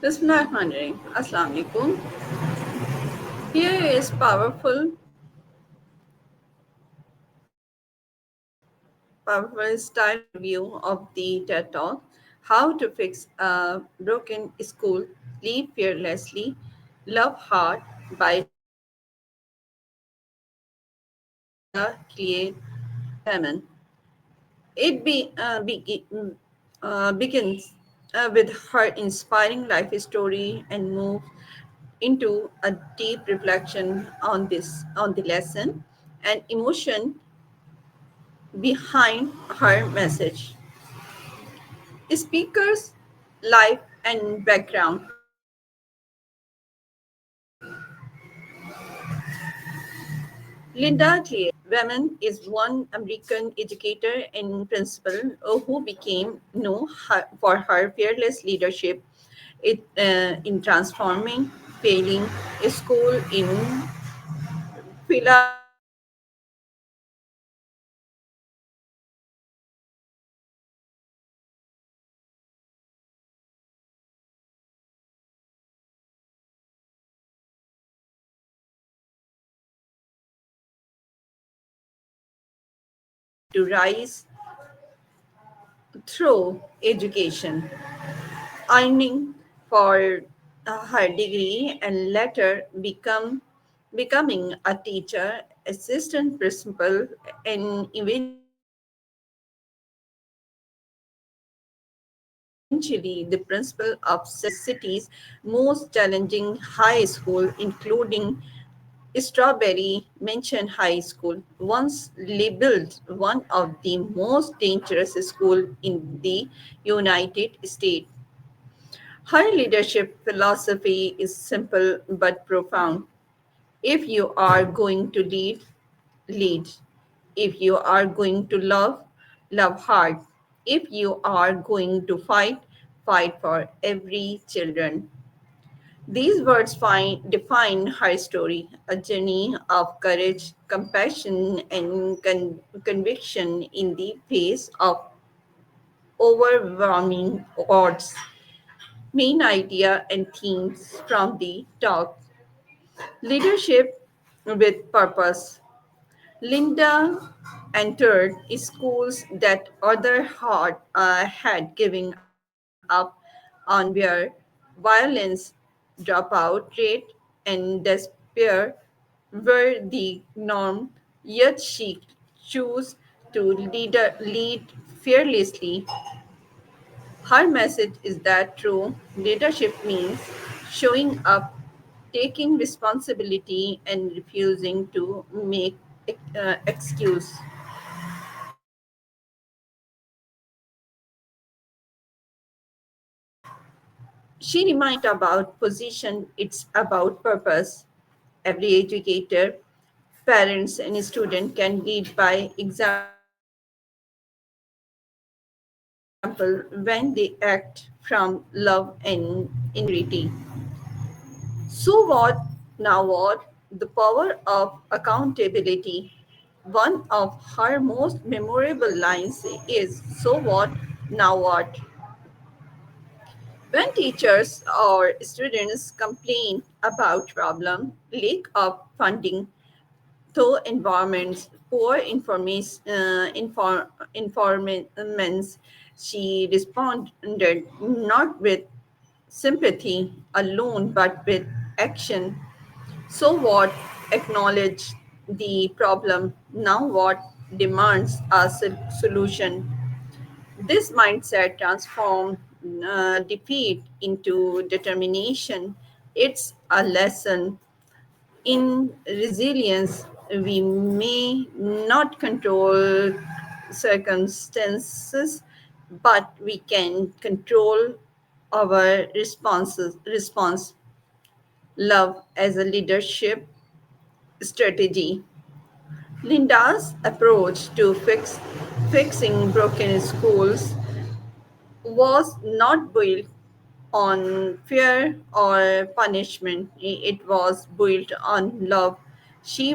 Bismillahirrahmanirrahim. Assalamu alaikum. Here is powerful style review of the TED Talk. How to fix a broken school, live fearlessly, love hard by Linda Cliatt Wayman. It begins with her inspiring life story and moves into a deep reflection on the lesson and emotion behind her message. Speaker's life and background. Linda Cliatt Wayman is one American educator and principal who became known for her fearless leadership in transforming failing school in Philadelphia into a successful to rise through education, earning for her degree and later becoming a teacher, assistant principal, and eventually the principal of several of the city's most challenging high school, including Strawberry Mansion High School, once labeled one of the most dangerous schools in the United States. Her leadership philosophy is simple but profound. If you are going to lead, lead. If you are going to love, love hard. If you are going to fight, fight for every children. These words define her story, a journey of courage, compassion, and conviction in the face of overwhelming odds. Main idea and themes from the talk: leadership with purpose. Linda entered schools that other had given up on, where violence, dropout rate, and despair were the norm, yet she chose to lead fearlessly. Her message is that true leadership means showing up, taking responsibility, and refusing to make excuse. She reminds about position, it's about purpose. Every educator, parents, and student can lead by example when they act from love and integrity. So what? Now what? The power of accountability. One of her most memorable lines is, "So what? Now what?" When teachers or students complain about problem, lack of funding, though environments, poor informants, she responded not with sympathy alone but with action. So what? Acknowledge the problem. Now what? Demands a solution. This mindset transforms defeat into determination. It's a lesson in resilience. We may not control circumstances, but we can control our response. Love as a leadership strategy. Linda's approach to fixing broken schools was not built on fear or punishment. It was built on love. She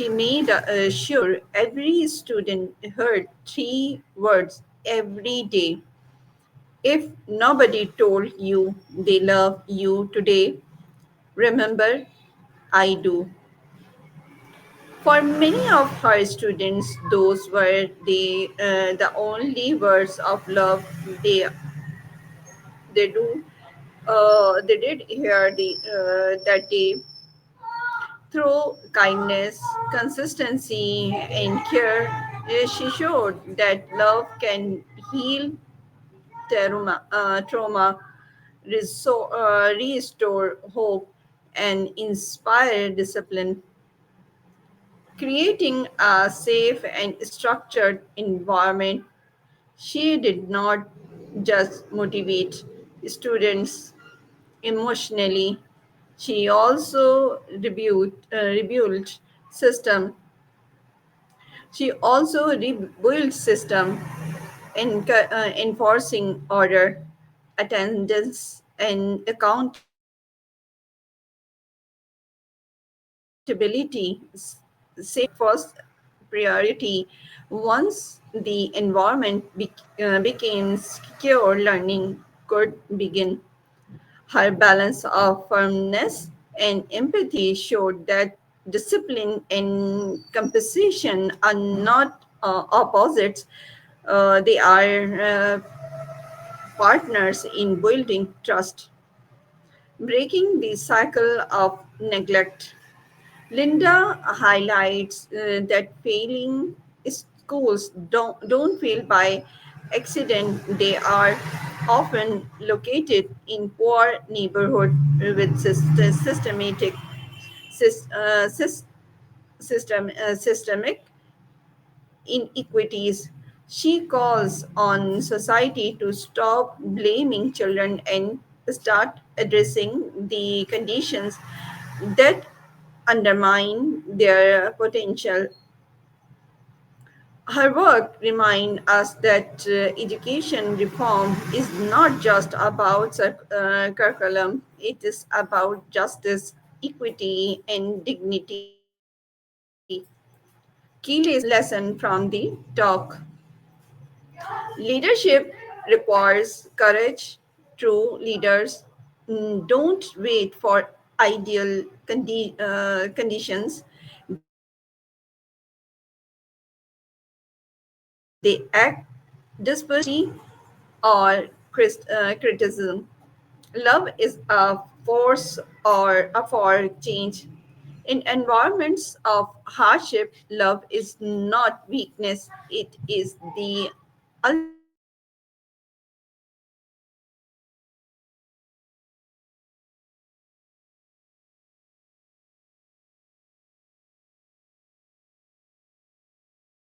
made sure every student heard three words every day: If nobody told you they love you today, remember, I do. For many of her students, those were the only words of love they they do they did hear that day. Through kindness, consistency, and care, she showed that love can heal trauma, restore hope, and inspire discipline, creating a safe and structured environment. She did not just motivate students emotionally, she also rebuilt system. She also rebuilt system enforcing order, attendance, and accountability. Safety was priority. Once the environment became secure, learning could begin. Her balance of firmness and empathy showed that discipline and compensation are not opposites, they are partners in building trust, breaking the cycle of neglect. Linda highlights that failing schools don't fail by accident. They are often located in poor neighborhood with sys- uh, sys- systemic inequities. She calls on society to stop blaming children and start addressing the conditions that undermine their potential. Her work reminds us that education reform is not just about curriculum, it is about justice, equity, and dignity. Key lesson from the talk: leadership requires courage. True leaders don't wait for ideal conditions, they act despite adversity or criticism. Love is a force or a for change. In environments of hardship, love is not weakness, it is the ultimate strength.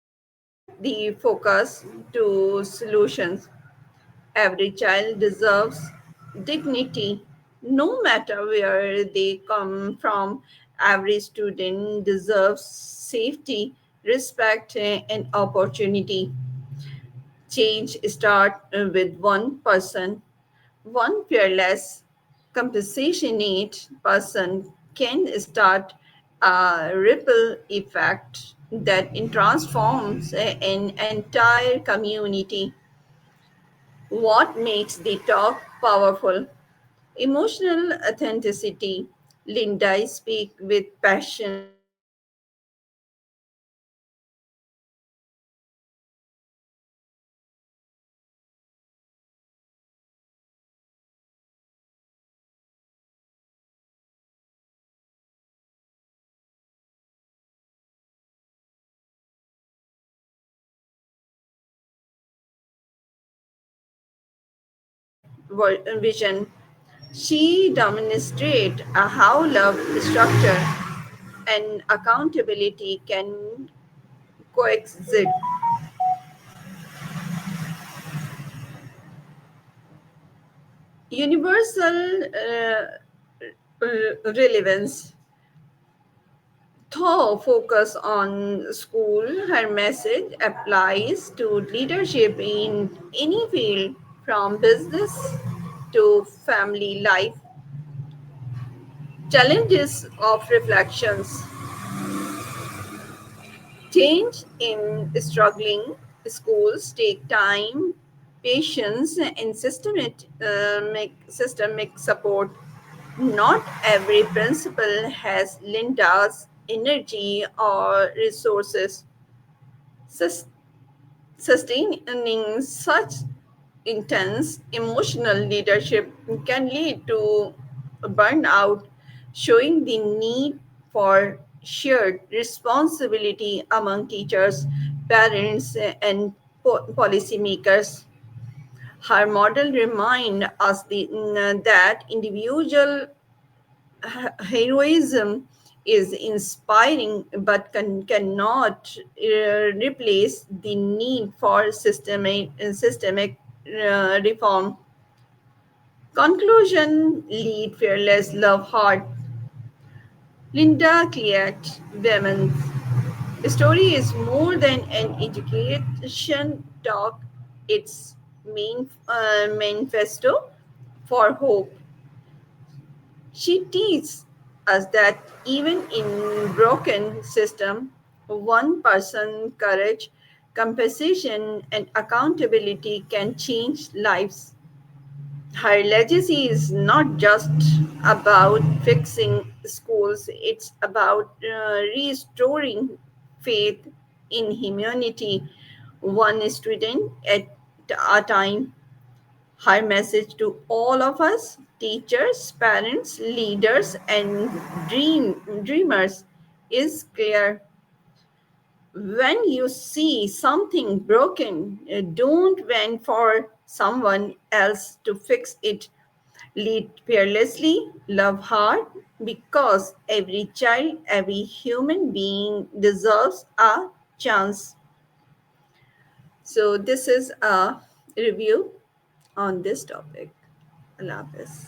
Shift the focus to solutions. Every child deserves dignity, no matter where they come from. Every student deserves safety, respect, and opportunity. Change starts with one person. One fearless, compassionate person can start a ripple effect that transforms an entire community. What makes the talk powerful? Emotional authenticity. Linda speak with passion, with empathy, and vision. She demonstrates how love, structure, and accountability can coexist. Universal relevance. Though focus on school, her message applies to leadership in any field, from business to family life. Challenges of reflections. Change in struggling schools take time, patience, and systemic support. Not every principal has Linda's energy or resources. Sus- Sustaining such intense emotional leadership can lead to burnout, showing the need for shared responsibility among teachers, parents, and policymakers. Her model remind us that individual heroism is inspiring but cannot replace the need for systemic reform. Conclusion: lead fearless, love hard. Linda Cliatt Wayman's story is more than an education talk, it's manifesto for hope. She teaches us that even in broken system, one person courage, compassion and accountability can change lives. Her legacy is not just about fixing schools, it's about restoring faith in humanity, one student at a time. Her message to all of us, teachers, parents, leaders, and dreamers, is clear. When you see something broken, don't wait for someone else to fix it. Lead fearlessly, love hard, because every child, every human being deserves a chance. So, this is a review on this topic. Allah Hafiz.